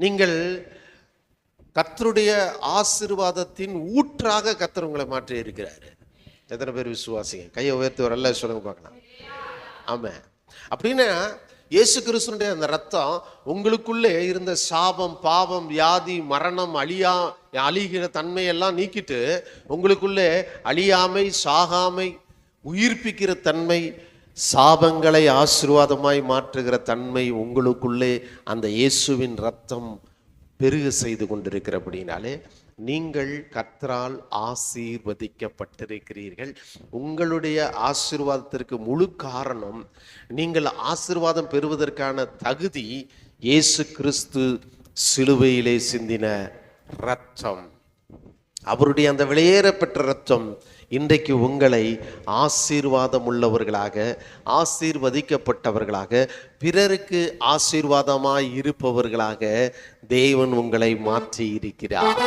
நீங்கள் கர்த்தருடைய ஆசீர்வாதத்தின் ஊற்றாக கர்த்தர் உங்களை மாற்றி இருக்கிறாரு. எத்தனை பேர் விசுவாசிங்க? கையை உயர்த்தி வரல சொல்லுங்க பார்க்கலாம். ஆமாம். அப்படின்னா இயேசு கிறிஸ்துனுடைய அந்த ரத்தம் உங்களுக்குள்ளே இருந்த சாபம், பாவம், வியாதி, மரணம், அழிகிற தன்மையெல்லாம் நீக்கிட்டு உங்களுக்குள்ளே அழியாமை, சாகாமை, உயிர்ப்பிக்கிற தன்மை, சாபங்களை ஆசீர்வாதமாய் மாற்றுகிற தன்மை உங்களுக்குள்ளே அந்த இயேசுவின் ரத்தம் பெருக செய்து கொண்டிருக்கிறபடினாலே நீங்கள் கர்த்தரால் ஆசீர்வதிக்கப்பட்டிருக்கிறீர்கள். உங்களுடைய ஆசீர்வாதத்திற்கு முழு காரணம், நீங்கள் ஆசீர்வாதம் பெறுவதற்கான தகுதி இயேசு கிறிஸ்து சிலுவையிலே சிந்தின இரத்தம். அவருடைய அந்த வெளியேறப்பெற்ற இரத்தம் இன்றைக்கு உங்களை ஆசீர்வாதம் உள்ளவர்களாக, ஆசீர்வதிக்கப்பட்டவர்களாக, பிறருக்கு ஆசீர்வாதமாய் இருப்பவர்களாக தேவன் உங்களை மாற்றி இருக்கிறார்.